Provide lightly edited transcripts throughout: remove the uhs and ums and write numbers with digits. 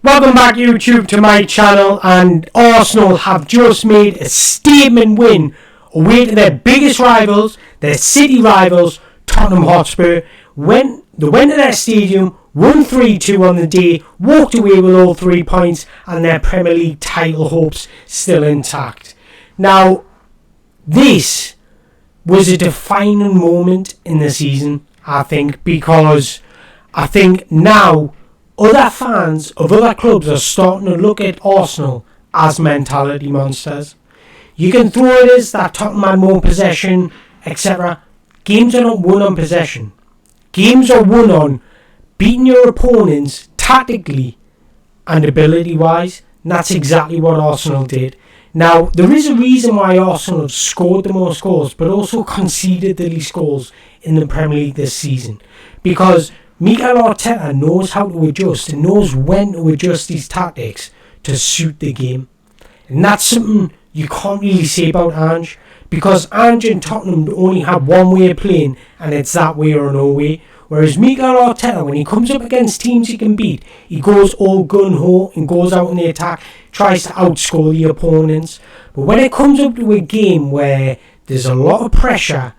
Welcome back YouTube to my channel, and Arsenal have just made a statement win away to their biggest rivals, their city rivals, Tottenham Hotspur. They went to their stadium, won 3-2 on the day, walked away with all 3 points, and their Premier League title hopes still intact. Now, this was a defining moment in the season, I think, because I think now other fans of other clubs are starting to look at Arsenal as mentality monsters. You can throw it as that Tottenham had more possession, etc. Games are not won on possession. Games are won on beating your opponents tactically and ability-wise. And that's exactly what Arsenal did. Now, there is a reason why Arsenal have scored the most goals, but also conceded the least goals in the Premier League this season. Because Mikel Arteta knows how to adjust and knows when to adjust his tactics to suit the game. And that's something you can't really say about Ange, because Ange and Tottenham only have one way of playing, and it's that way or no way. Whereas Mikel Arteta, when he comes up against teams he can beat, he goes all gun-ho and goes out in the attack, tries to outscore the opponents. But when it comes up to a game where there's a lot of pressure,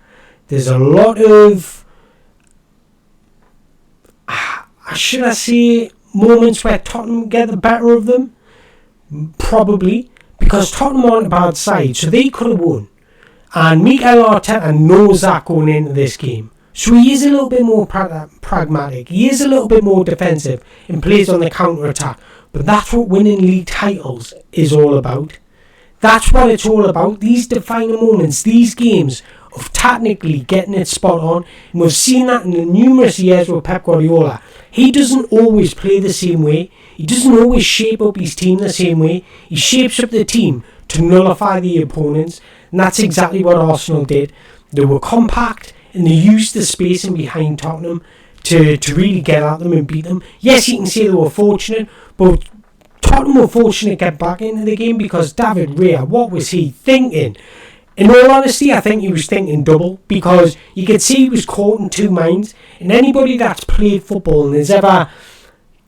there's a lot of, should I say, moments where Tottenham get the better of them? Probably, because Tottenham aren't a bad side, so they could have won. And Mikel Arteta knows that going into this game. So he is a little bit more pragmatic. He is a little bit more defensive and plays on the counter-attack. But that's what winning league titles is all about. That's what it's all about. These defining moments, these games of technically getting it spot on. And we've seen that in the numerous years with Pep Guardiola. He doesn't always play the same way. He doesn't always shape up his team the same way. He shapes up the team to nullify the opponents. And that's exactly what Arsenal did. They were compact and they used the spacing behind Tottenham to really get at them and beat them. Yes, you can say they were fortunate, but Tottenham were fortunate to get back into the game because David Raya, what was he thinking? In all honesty, I think he was thinking double, because you could see he was caught in two minds. And anybody that's played football and has ever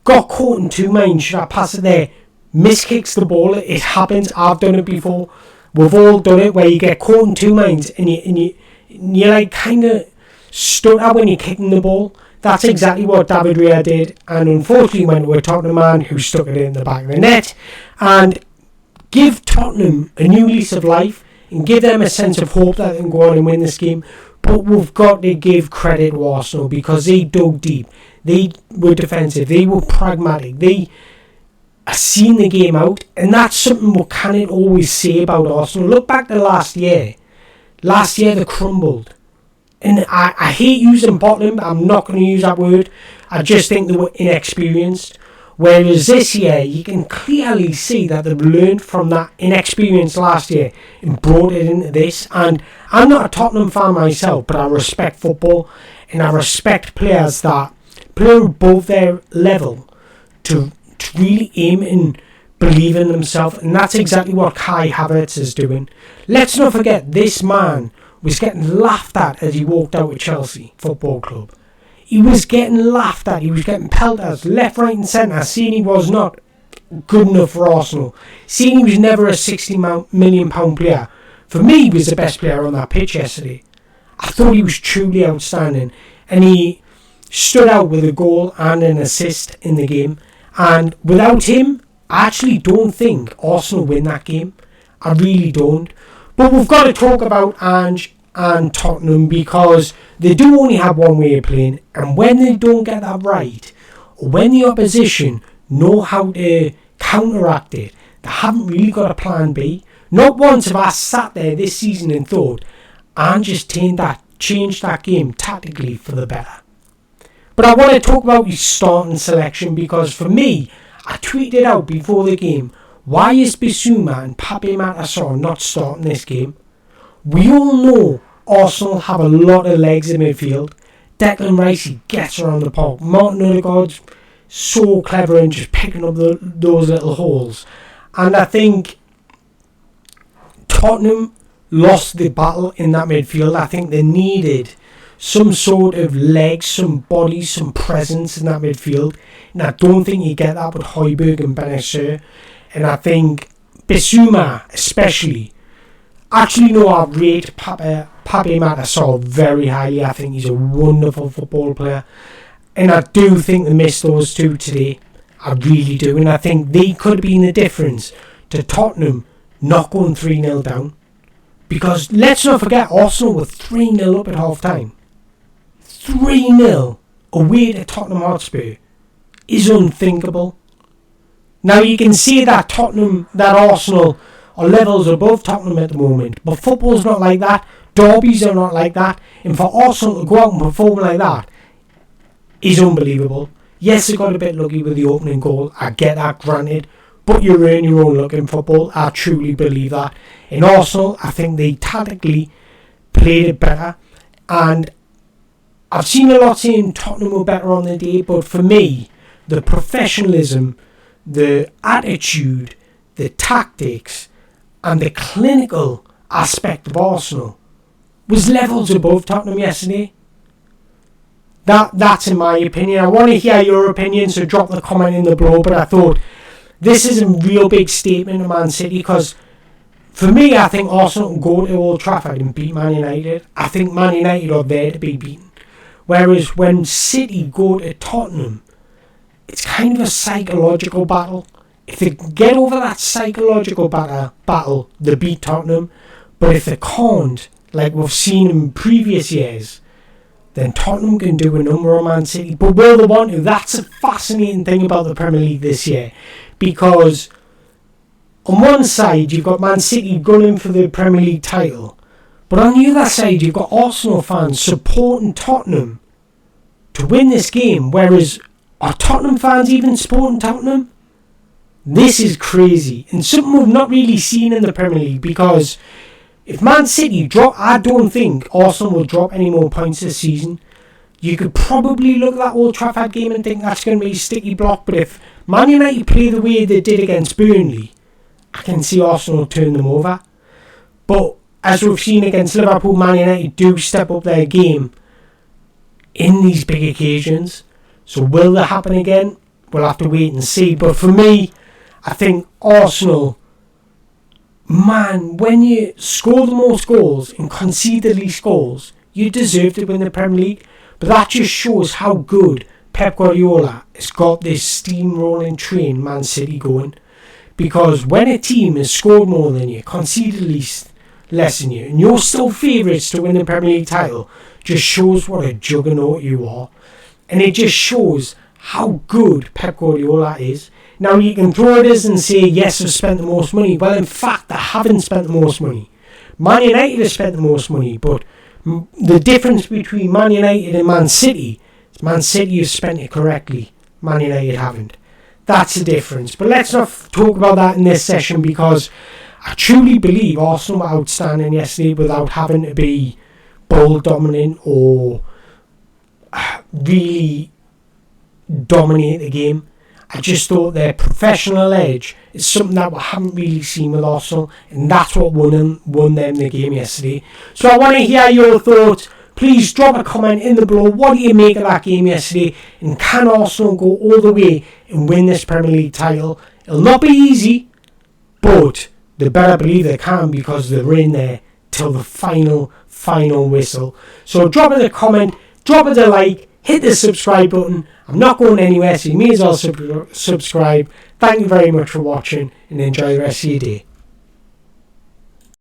got caught in two minds, should I pass it there, miskicks the ball. It happens. I've done it before. We've all done it, where you get caught in two minds and you're like kind of stutter when you're kicking the ball. That's exactly what David Raya did, and unfortunately went to a Tottenham man who stuck it in the back of the net. And give Tottenham a new lease of life and give them a sense of hope that they can go on and win this game. But we've got to give credit to Arsenal, because they dug deep. They were defensive. They were pragmatic. They seen the game out, and that's something we can't always say about Arsenal. Look back to last year. Last year they crumbled. And I hate using bottling, but I'm not going to use that word. I just think they were inexperienced. Whereas this year, you can clearly see that they've learned from that inexperience last year and brought it into this. And I'm not a Tottenham fan myself, but I respect football, and I respect players that play above their level to really aim and believe in themselves. And that's exactly what Kai Havertz is doing. Let's not forget, this man was getting laughed at as he walked out of Chelsea Football Club. He was getting laughed at. He was getting pelters left, right and centre, seeing he was not good enough for Arsenal, seeing he was never a £60 million player. For me, he was the best player on that pitch yesterday. I thought he was truly outstanding, and he stood out with a goal and an assist in the game. And without him, I actually don't think Arsenal win that game. I really don't. But we've got to talk about Ange and Tottenham, because they do only have one way of playing, and when they don't get that right, or when the opposition know how to counteract it, they haven't really got a plan B. Not once have I sat there this season and thought Ange has changed that game tactically for the better. But I want to talk about his starting selection, because for me, I tweeted out before the game, why is Bissouma and Pape Matar not starting this game? We all know Arsenal have a lot of legs in midfield. Declan Rice, he gets around the park. Martin Odegaard's so clever in just picking up those little holes. And I think Tottenham lost the battle in that midfield. I think they needed some sort of legs, some body, some presence in that midfield. And I don't think you get that with Højbjerg and Benacer. And I think Bissouma especially. Actually, no, I rate Pape Matasol very highly. I think he's a wonderful football player. And I do think they missed those two today. I really do. And I think they could have been the difference to Tottenham not going 3-0 down. Because let's not forget, Arsenal were 3-0 up at half time. 3-0 away to Tottenham Hotspur is unthinkable. Now you can see that Arsenal are levels above Tottenham at the moment, but football's not like that. Derbies are not like that. And for Arsenal to go out and perform like that is unbelievable. Yes, they got a bit lucky with the opening goal. I get that, granted. But you earn your own luck in football. I truly believe that. In Arsenal, I think they tactically played it better. And I've seen a lot saying Tottenham were better on the day. But for me, the professionalism, the attitude, the tactics, and the clinical aspect of Arsenal was levels above Tottenham yesterday. That's in my opinion. I want to hear your opinion, so drop the comment in the below. But I thought this is a real big statement of Man City, because for me, I think Arsenal can go to Old Trafford and beat Man United. I think Man United are there to be beaten. Whereas when City go to Tottenham, it's kind of a psychological battle. If they get over that psychological battle, they beat Tottenham. But if they can't, like we've seen in previous years, then Tottenham can do a number on Man City. But will they want to? That's a fascinating thing about the Premier League this year. Because on one side, you've got Man City gunning for the Premier League title. But on the other side, you've got Arsenal fans supporting Tottenham to win this game. Whereas, are Tottenham fans even supporting Tottenham? This is crazy. And something we've not really seen in the Premier League. Because if Man City drop, I don't think Arsenal will drop any more points this season. You could probably look at that Old Trafford game and think that's going to be a sticky block. But if Man United play the way they did against Burnley, I can see Arsenal turn them over. But as we've seen against Liverpool, Man United do step up their game in these big occasions. So will that happen again? We'll have to wait and see. But for me, I think Arsenal, man, when you score the most goals and concede the least goals, you deserve to win the Premier League. But that just shows how good Pep Guardiola has got this steamrolling train Man City going. Because when a team has scored more than you, conceded less than you, and you're still favourites to win the Premier League title, just shows what a juggernaut you are. And it just shows how good Pep Guardiola is. Now you can throw it as and say, yes, they've spent the most money. Well, in fact, they haven't spent the most money. Man United has spent the most money, but the difference between Man United and Man City is Man City has spent it correctly. Man United haven't. That's the difference. But let's not talk about that in this session, because I truly believe Arsenal were outstanding yesterday without having to be ball dominant or really dominate the game. I just thought their professional edge is something that we haven't really seen with Arsenal, and that's what won them the game yesterday. So I want to hear your thoughts. Please drop a comment in the below. What do you make of that game yesterday? And can Arsenal go all the way and win this Premier League title? It'll not be easy, but they better believe they can, because they're in there till the final whistle. So drop us a comment, drop us a like, hit the subscribe button. I'm not going anywhere, so you may as well subscribe. Thank you very much for watching, and enjoy the rest of your day.